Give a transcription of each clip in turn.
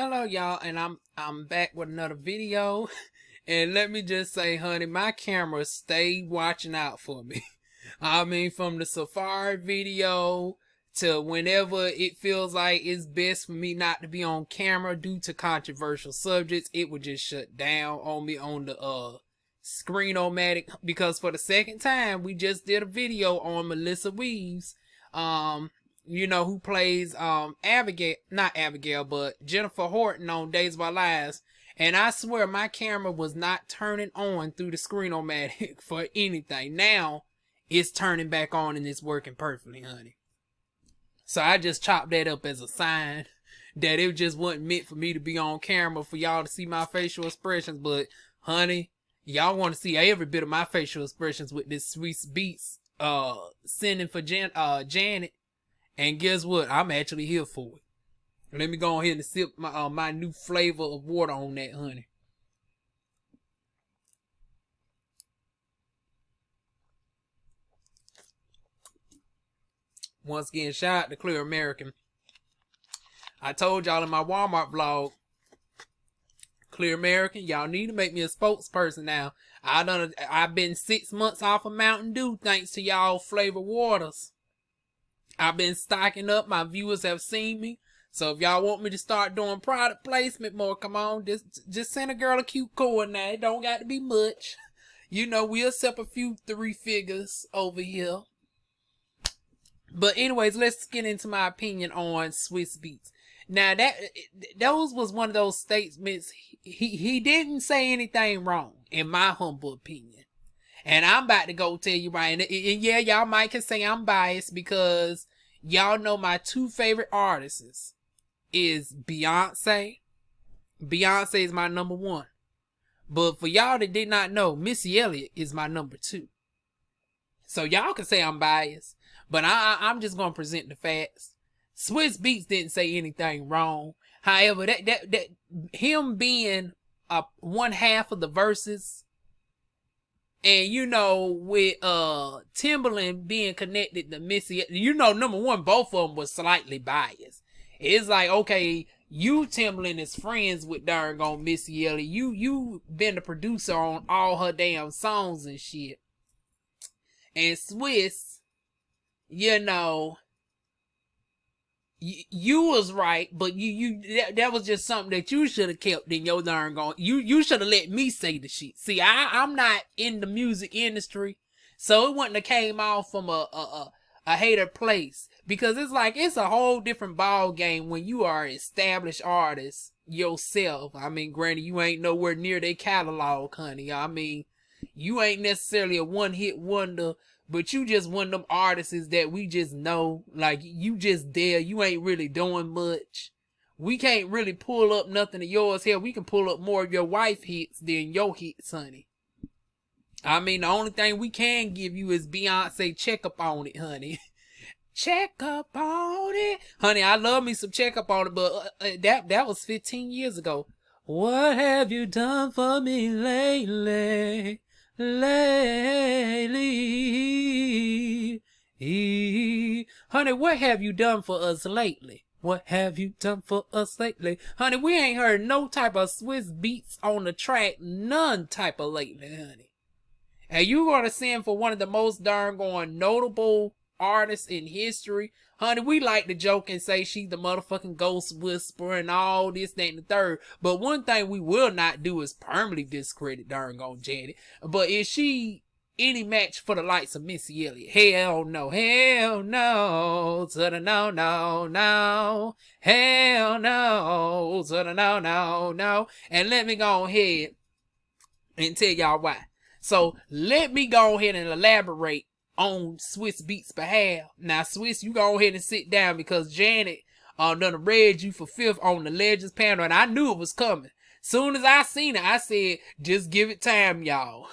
Hello y'all, and I'm back with another video. And let me just say, honey, my camera stayed watching out for me. I mean, from the Safari video to whenever it feels like it's best for me not to be on camera due to controversial subjects, it would just shut down on me on the Screen-O-Matic, because for the second time we just did a video on Melissa Weaves, who plays Abigail, not Abigail, but Jennifer Horton on Days of Our Lives. And I swear my camera was not turning on through the Screen-O-Matic for anything. Now it's turning back on and it's working perfectly, honey. So I just chopped that up as a sign that it just wasn't meant for me to be on camera for y'all to see my facial expressions. But honey, y'all want to see every bit of my facial expressions with this Swizz Beats sending for Janet. And guess what? I'm actually here for it. Let me go ahead and sip my new flavor of water on that, honey. Once again, shout out to Clear American. I told y'all in my Walmart vlog, Clear American, y'all need to make me a spokesperson now. I've been 6 months off of Mountain Dew thanks to y'all flavor waters. I've been stocking up. My viewers have seen me. So if y'all want me to start doing product placement more, come on, just send a girl a cute coin now. It don't got to be much. We'll accept a few 3 figures over here. But anyways, let's get into my opinion on Swizz Beats. Now those was one of those statements. He didn't say anything wrong, in my humble opinion. And I'm about to go tell you right. And yeah, y'all might can say I'm biased because y'all know my 2 favorite artists is Beyonce. Beyonce is my number 1. But for y'all that did not know, Missy Elliot is my number 2. So y'all can say I'm biased, but I'm just going to present the facts. Swizz Beats didn't say anything wrong. However, that him being one half of the verses, and with Timbaland being connected to Missy, number 1, both of them was slightly biased. It's like, okay, you Timbaland is friends with darn on Missy Elliot. You been the producer on all her damn songs and shit. And Swizz, you was right, but that was just something that you should have kept in your darn gone. You should have let me say the shit. See, I'm not in the music industry, so it wouldn't have came off from a hater place, because it's a whole different ball game when you are an established artist yourself. I mean, granted, you ain't nowhere near their catalog, honey. I mean, you ain't necessarily a one-hit wonder, but you just one of them artists that we just know, like, you just there. You ain't really doing much. We can't really pull up nothing of yours here. We can pull up more of your wife hits than your hits, honey. I mean, the only thing we can give you is Beyonce Check Up On It, honey. Check up on it. Honey, I love me some Check Up On It, but that was 15 years ago. What have you done for me lately? Honey, what have you done for us lately? What have you done for us lately? Honey, we ain't heard no type of Swizz Beats on the track, none type of lately, honey. And you gonna send for one of the most darn going notable artists in history? Honey, we like to joke and say she's the motherfucking ghost whisperer and all this, that, and the third. But one thing we will not do is permanently discredit darn on Janet. But is she any match for the likes of Missy Elliot? Hell no. Hell no. To the no, no, no. Hell no. To the no, no, no. And let me go ahead and tell y'all why. So let me go ahead and elaborate on Swizz Beats' behalf. Now, Swizz, you go ahead and sit down, because Janet done read you for 5th on the Legends panel, and I knew it was coming. Soon as I seen it, I said, just give it time, y'all.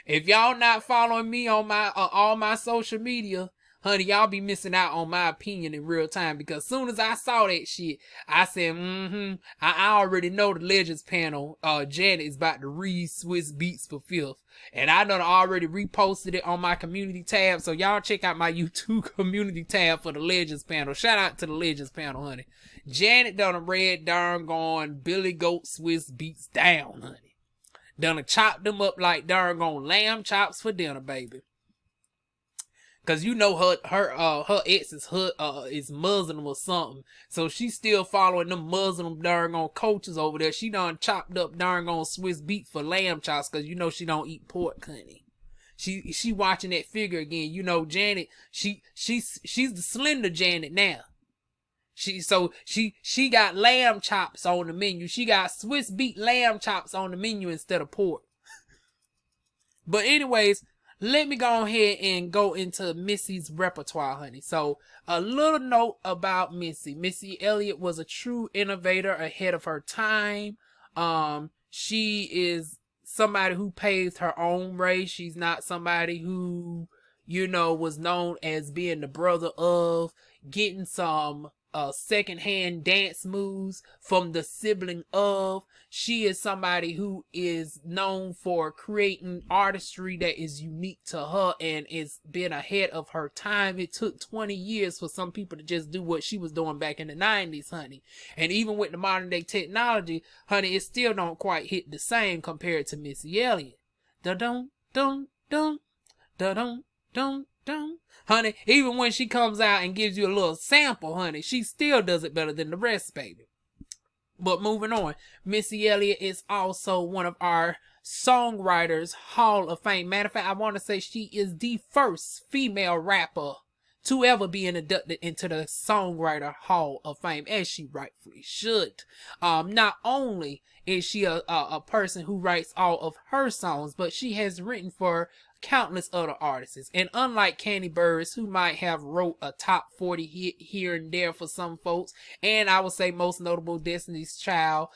If y'all not following me on my all my social media, Honey, y'all be missing out on my opinion in real time, because as soon as I saw that shit, I said, I already know the Legends panel, Janet is about to read Swizz Beats for fifth. And I done already reposted it on my community tab, so y'all check out my YouTube community tab for the Legends panel. Shout out to the Legends panel, honey. Janet done read darn gone Billy Goat Swizz Beats down, honey. Done chopped them up like darn gone lamb chops for dinner, baby. Cause you know her ex is Muslim or something, so she's still following them Muslim darn on coaches over there. She done chopped up darn on Swizz Beats for lamb chops, cause you know she don't eat pork, honey. She watching that figure again. You know Janet, she's the slender Janet now. She got lamb chops on the menu. She got Swizz Beat lamb chops on the menu instead of pork. But anyways, let me go ahead and go into Missy's repertoire, honey. So, a little note about Missy. Missy Elliot was a true innovator ahead of her time. She is somebody who paved her own way. She's not somebody who, you know, was known as being the brother of, getting some secondhand dance moves from the sibling of. She is somebody who is known for creating artistry that is unique to her and is being ahead of her time. It took 20 years for some people to just do what she was doing back in the 90s, honey. And even with the modern day technology, honey, it still don't quite hit the same compared to Missy Elliot. Da-dum, dum, dum, da-dum, dum, dum. Honey, even when she comes out and gives you a little sample, honey, she still does it better than the rest, baby. But moving on, Missy Elliot is also one of our Songwriters Hall of Fame. Matter of fact, I want to say she is the first female rapper to ever be inducted into the Songwriter Hall of Fame, as she rightfully should. Not only is she a person who writes all of her songs, but she has written for countless other artists. And unlike Candy Burris, who might have wrote a top 40 hit here and there for some folks, and I would say most notable Destiny's Child,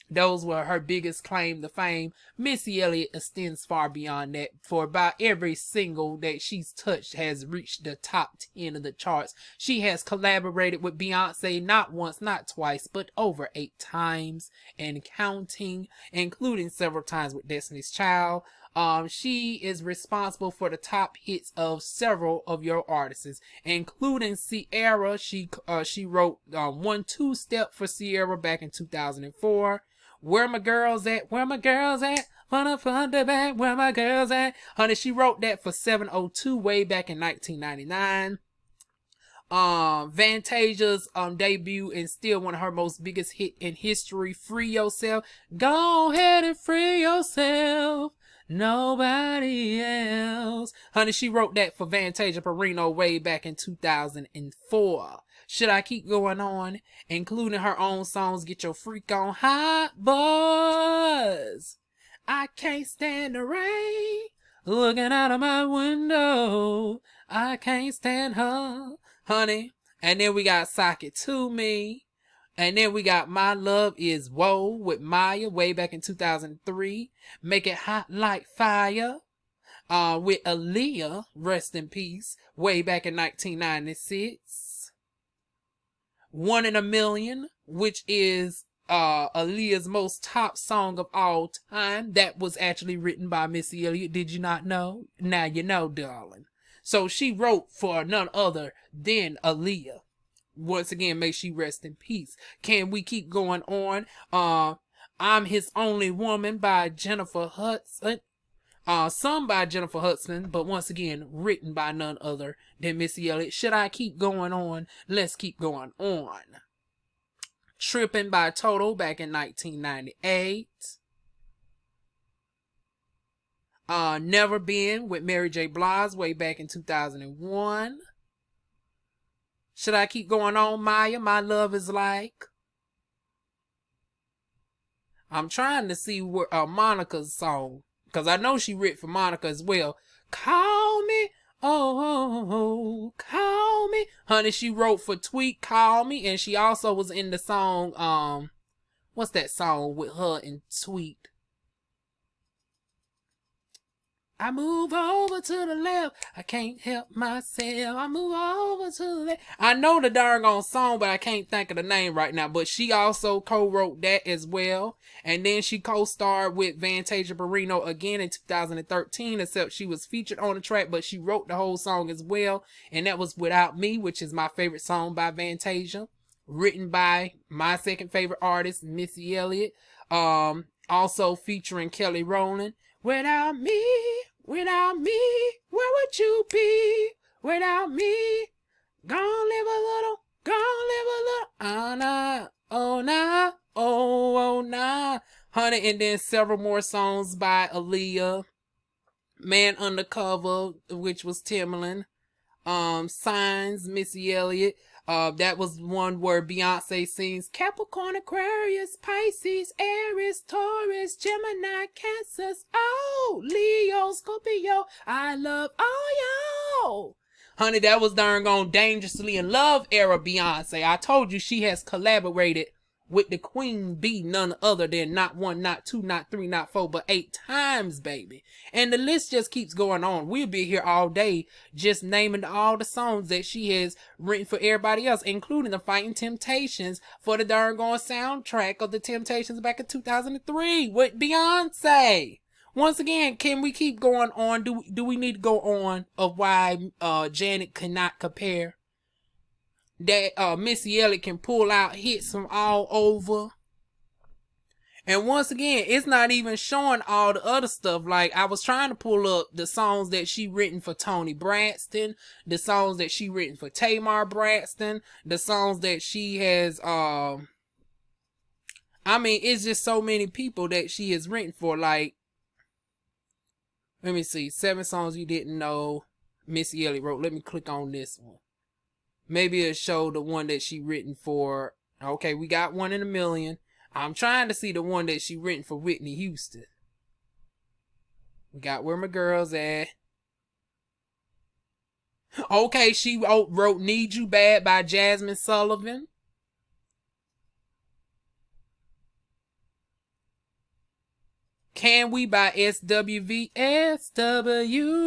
those were her biggest claim to fame. Missy Elliott extends far beyond that. For about every single that she's touched has reached the top 10 of the charts. She has collaborated with Beyonce not once, not twice, but over 8 times and counting, including several times with Destiny's Child. She is responsible for the top hits of several of your artists, including Sierra. She wrote One Two Step for Sierra back in 2004. Where My Girls At? Where My Girls At? Wanna find the back? Where My Girls At? Honey, she wrote that for 702 way back in 1999. Fantasia's debut and still one of her most biggest hit in history, Free Yourself. Go ahead and free yourself. Nobody else. Honey, she wrote that for Fantasia Perino way back in 2004. Should I keep going on? Including her own songs, Get Your Freak On, Hot Buzz, I Can't Stand the Rain, Looking Out of My Window, I Can't Stand Her, honey. And then we got Sock It To Me. And then we got My Love Is Whoa with Maya way back in 2003. Make It Hot Like Fire with Aaliyah, rest in peace, way back in 1996. One in a Million, which is Aaliyah's most top song of all time. That was actually written by Missy Elliot. Did you not know? Now you know, darling. So she wrote for none other than Aaliyah. Once again, may she rest in peace. Can we keep going on? I'm His Only Woman by Jennifer Hudson. Sung by Jennifer Hudson, but once again, written by none other than Missy Elliott. Should I keep going on? Let's keep going on. Trippin' by Toto back in 1998. Never Been with Mary J. Blige way back in 2001. Should I keep going on, Maya? My Love Is Like. I'm trying to see where Monica's song, because I know she wrote for Monica as well. Call Me, oh, call me. Honey, she wrote for Tweet, Call Me, and she also was in the song, what's that song with her and Tweet? I move over to the left. I can't help myself. I move over to the left. I know the darn song, but I can't think of the name right now. But she also co-wrote that as well. And then she co-starred with Fantasia Barrino again in 2013, except she was featured on the track, but she wrote the whole song as well. And that was Without Me, which is my favorite song by Fantasia. Written by my second favorite artist, Missy Elliot. Also featuring Kelly Rowland. Without me, where would you be? Without me, gonna live a little, oh nah, oh nah, oh nah, honey, and then several more songs by Aaliyah, Man Undercover, which was Timbaland, Signs, Missy Elliott. That was one where Beyonce sings Capricorn, Aquarius, Pisces, Aries, Taurus, Gemini, Cancers, oh, Leo, Scorpio, I love all y'all. Honey, that was darn gone Dangerously in Love era Beyonce. I told you she has collaborated with the Queen Bee, none other than not 1, not 2, not 3, not 4, but 8 times, baby. And the list just keeps going on. We'll be here all day just naming all the songs that she has written for everybody else, including the Fighting Temptations for the darn gone soundtrack of the Temptations back in 2003 with Beyonce. Once again, can we keep going on? Do we need to go on of why Janet cannot compare? That Missy Elliott can pull out hits from all over. And once again, it's not even showing all the other stuff. Like, I was trying to pull up the songs that she written for Toni Braxton, the songs that she written for Tamar Braxton, the songs that she has, I mean, it's just so many people that she has written for. Like, let me see, 7 songs you didn't know Missy Elliott wrote. Let me click on this one. Maybe it'll show the one that she written for. Okay, we got One in a Million. I'm trying to see the one that she written for Whitney Houston. We got Where My Girls At. Okay, she wrote Need You Bad by Jasmine Sullivan. Can We by SWV. SWV.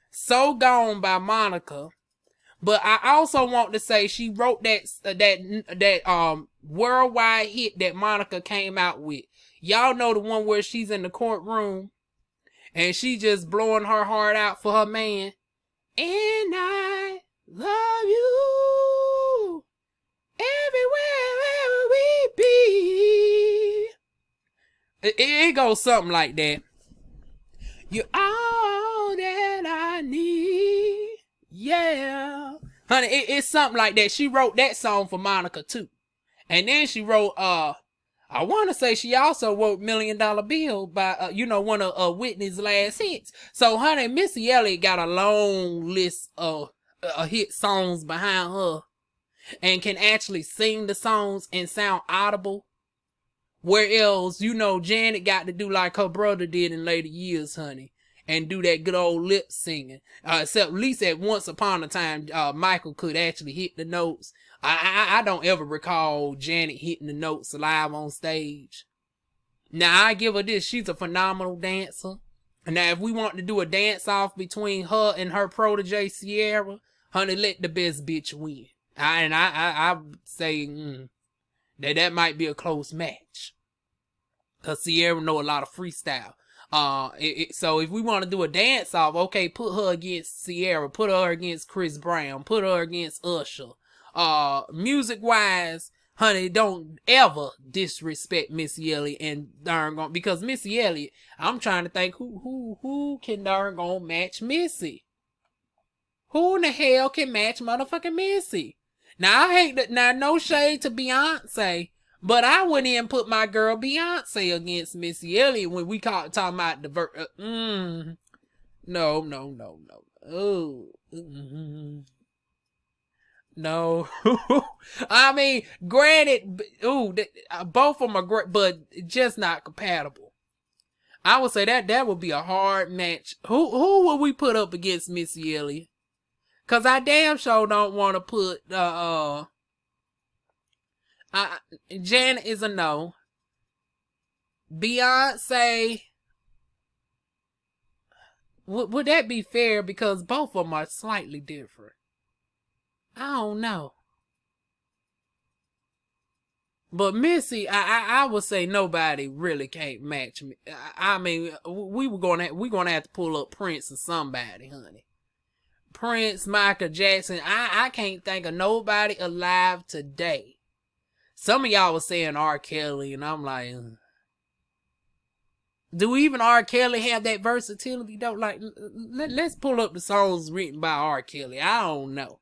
So Gone by Monica. But I also want to say she wrote that worldwide hit that Monica came out with. Y'all know the one where she's in the courtroom and she just blowing her heart out for her man. And I love you everywhere we be. It goes something like that. You're all that I need. Yeah. Honey, it's something like that. She wrote that song for Monica too. And then she wrote, I want to say she also wrote $1 Million Bill by, one of Whitney's last hits. So, honey, Missy Elliott got a long list of hit songs behind her and can actually sing the songs and sound audible. Where else, Janet got to do like her brother did in later years, honey, and do that good old lip singing. Except at least at once upon a time, Michael could actually hit the notes. I don't ever recall Janet hitting the notes live on stage. Now, I give her this. She's a phenomenal dancer. Now, if we want to do a dance-off between her and her protege, Sierra, honey, let the best bitch win. I say that might be a close match. Because Sierra know a lot of freestyle. So if we want to do a dance-off, okay, put her against Sierra. Put her against Chris Brown. Put her against Usher. Music-wise, honey, don't ever disrespect Missy Elliott and darn gone, because Missy Elliott, I'm trying to think who can darn gone match Missy? Who in the hell can match motherfucking Missy? Now I hate that. Now no shade to Beyonce, but I wouldn't even put my girl Beyonce against Missy Elliott when we talking about the No. Oh. No. I mean, granted, both of them are great, but just not compatible. I would say that would be a hard match. Who would we put up against Missy Elliott? Cause I damn sure don't want to put Janet is a no. Beyonce, would that be fair? Because both of them are slightly different. I don't know. But Missy, I would say nobody really can't match me. I mean, we're gonna have to pull up Prince or somebody, honey. Prince, Michael Jackson. I can't think of nobody alive today. Some of y'all was saying R. Kelly, and I'm like, do even R. Kelly have that versatility though? Like, let's pull up the songs written by R. Kelly. I don't know.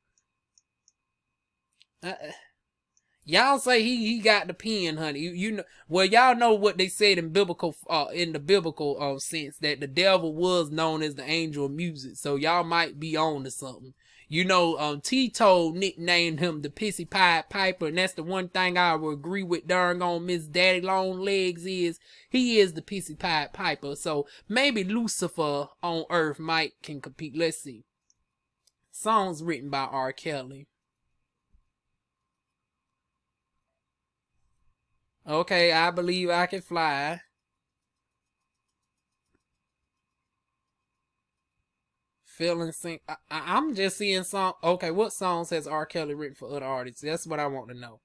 Y'all say he got the pen, honey. You know, well, y'all know what they said in the biblical sense, that the devil was known as the angel of music. So y'all might be on to something. You know, Tito nicknamed him the Pissy Pied Piper, and that's the one thing I would agree with darn on Miss Daddy Long Legs is he is the Pissy Pied Piper. So maybe Lucifer on Earth can compete. Let's see. Songs written by R. Kelly. Okay, I Believe I Can Fly. Feeling Sing. I'm just seeing song. Okay, what songs has R. Kelly written for other artists? That's what I want to know.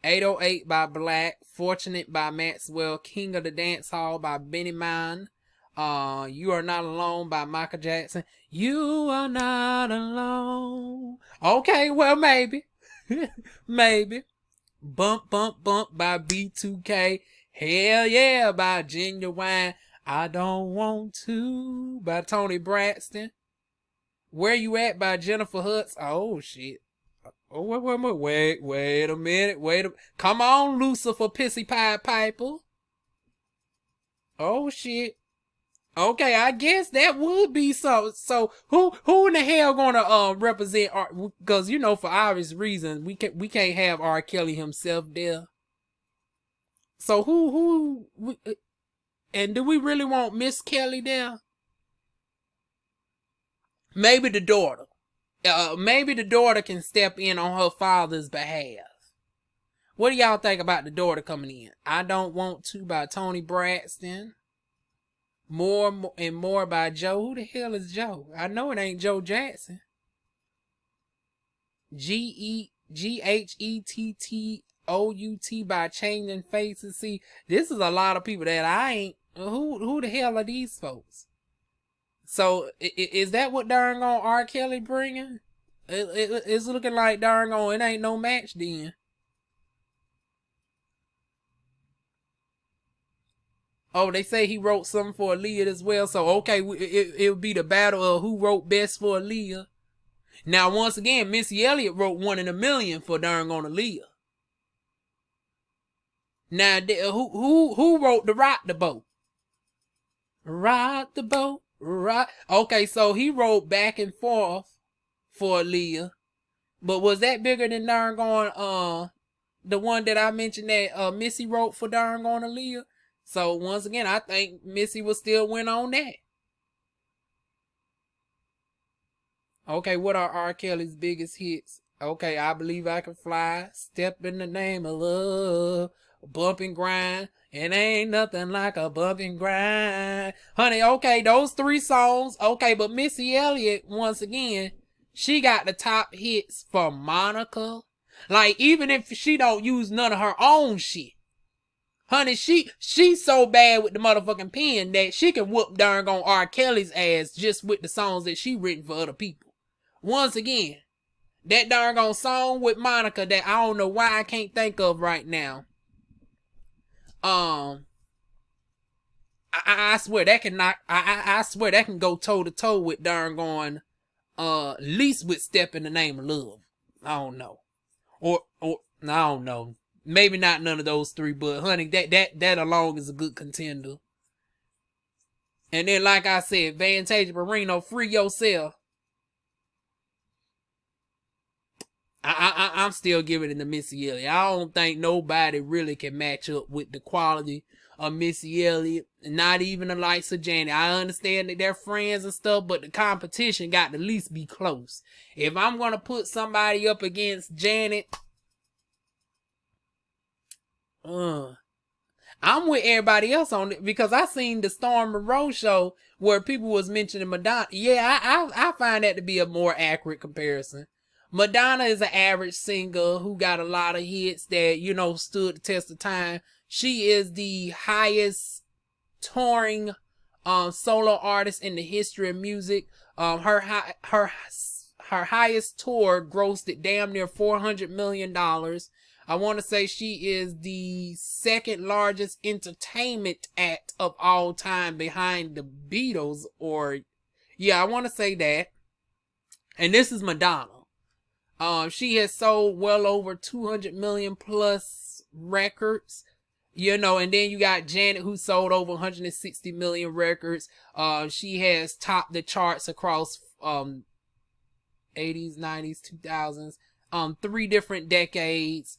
808 by Black. Fortunate by Maxwell. King of the Dance Hall by Benny Mann. You Are Not Alone by Michael Jackson. You Are Not Alone. Okay, well, maybe. Maybe. Bump Bump Bump by B2K. Hell Yeah by Genuine. I Don't Want To by Tony Braxton. Where You At by Jennifer Hutz. Oh shit. Oh wait a minute. Come on, Lucifer Pissy Pied Piper. Oh shit. Okay, I guess that would be so. So who in the hell gonna represent art? Because you know, for obvious reasons, we can't have R. Kelly himself there. So and do we really want Miss Kelly there? Maybe the daughter. Maybe the daughter can step in on her father's behalf. What do y'all think about the daughter coming in? I Don't Want To by Tony Braxton. More and More by Joe. Who the hell is Joe? I know it ain't Joe Jackson. Ghettout by Changing Faces. See, this is a lot of people that I ain't. Who the hell are these folks? So is that what darn on R. Kelly bringing? It's looking like darn on it ain't no match then. Oh, they say he wrote something for Aaliyah as well. So okay, it would be the battle of who wrote best for Aaliyah. Now once again, Missy Elliot wrote One in a Million for darn on Aaliyah. Now who wrote the Rock the Boat? Rock the Boat. Right. Okay, so he wrote Back and Forth for Aaliyah. But was that bigger than darn going the one that I mentioned that Missy wrote for darn going Aaliyah? So once again, I think Missy will still win on that. Okay, what are R. Kelly's biggest hits? Okay, I Believe I Can Fly, Step in the Name of Love, Bump and Grind. It ain't nothing like a bump and grind. Honey, okay, those 3 songs. Okay, but Missy Elliot, once again, she got the top hits for Monica. Like, even if she don't use none of her own shit. Honey, she's so bad with the motherfucking pen that she can whoop darn on R. Kelly's ass just with the songs that she written for other people. Once again, that darn on song with Monica that I don't know why I can't think of right now. I swear that can knock. I swear that can go toe to toe with darn going. Least with Step in the Name of Love. I don't know, or I don't know. Maybe not none of those 3, but honey, that alone is a good contender. And then, like I said, Vantage Marino, Free Yourself. I'm still giving it to Missy Elliott. I don't think nobody really can match up with the quality of Missy Elliott. Not even the likes of Janet. I understand that they're friends and stuff, but the competition got to at least be close. If I'm going to put somebody up against Janet, I'm with everybody else on it because I seen the Storm Monroe show where people was mentioning Madonna. Yeah, I find that to be a more accurate comparison. Madonna is an average singer who got a lot of hits that, you know, stood the test of time. She is the highest touring solo artist in the history of music. Her highest tour grossed at damn near $400 million. I want to say she is the second largest entertainment act of all time behind the Beatles, or yeah, I want to say that. And this is Madonna. She has sold well over 200 million plus records, you know, and then you got Janet, who sold over 160 million records. She has topped the charts across 80s, 90s, 2000s, 3 different decades.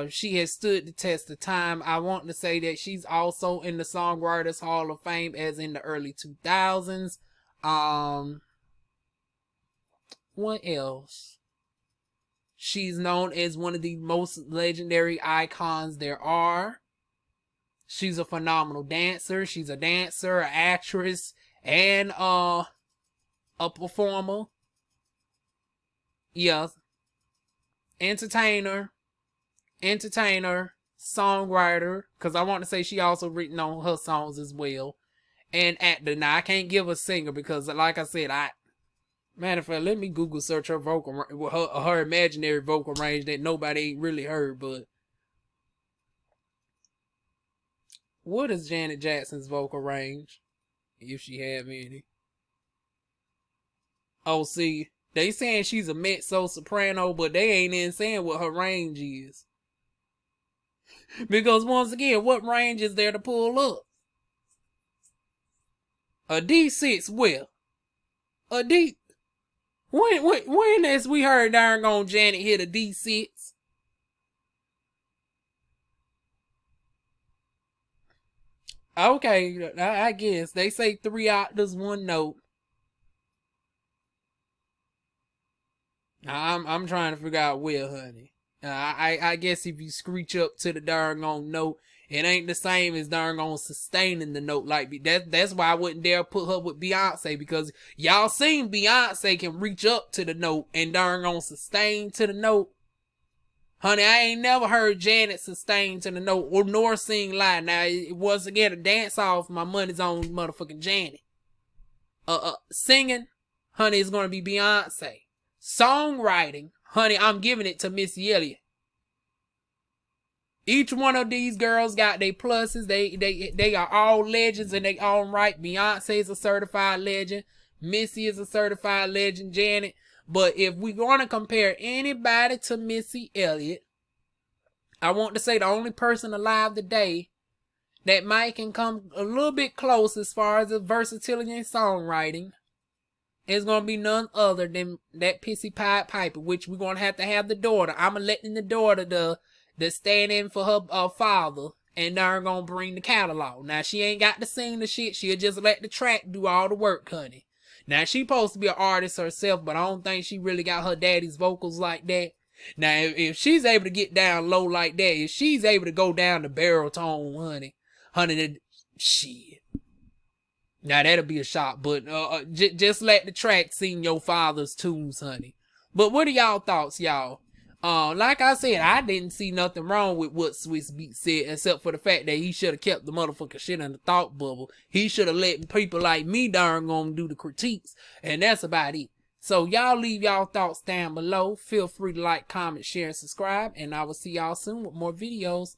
She has stood the test of time. I want to say that she's also in the Songwriters Hall of Fame as in the early 2000s. What else? She's known as one of the most legendary icons there are. She's a phenomenal dancer. She's a dancer, an actress, and a performer. Yeah. Entertainer, songwriter, because I want to say she also written on her songs as well, and actor. Now I can't give a singer because, like I said, matter of fact, let me Google search her vocal, her imaginary vocal range that nobody ain't really heard. But what is Janet Jackson's vocal range, if she have any? Oh, see, they saying she's a mezzo soprano, but they ain't even saying what her range is. Because once again, what range is there to pull up? A D6 well. A D. When has we heard darn gone Janet hit a D6? Okay, I guess. They say 3 octaves, 1 note. I'm trying to figure out where, honey. I guess if you screech up to the darn on note, it ain't the same as darn on sustaining the note. Like that's why I wouldn't dare put her with Beyonce, because y'all seen Beyonce can reach up to the note and darn on sustain to the note. Honey, I ain't never heard Janet sustain to the note or nor sing live. Now, once again, a dance off, my money's on motherfucking Janet. Singing, honey, is gonna be Beyonce. Songwriting, honey, I'm giving it to Missy Elliot. Each one of these girls got their pluses. They are all legends in their own right. Beyonce is a certified legend. Missy is a certified legend. Janet. But if we're going to compare anybody to Missy Elliot, I want to say the only person alive today that might can come a little bit close as far as the versatility in songwriting is going to be none other than that pissy Pied Piper, which we're going to have the daughter. I'm letting the daughter the stand in for her father, and they're going to bring the catalog. Now, she ain't got to sing the shit. She'll just let the track do all the work, honey. Now, she supposed to be an artist herself, but I don't think she really got her daddy's vocals like that. Now, if she's able to get down low like that, if she's able to go down the barrel tone, honey, shit. Now, that'll be a shot, but just let the track sing your father's tunes, honey. But what are y'all thoughts, y'all? Like I said, I didn't see nothing wrong with what Swizz Beats said, except for the fact that he should have kept the motherfucking shit in the thought bubble. He should have let people like me darn gonna do the critiques, and that's about it. So y'all leave y'all thoughts down below. Feel free to like, comment, share, and subscribe, and I will see y'all soon with more videos.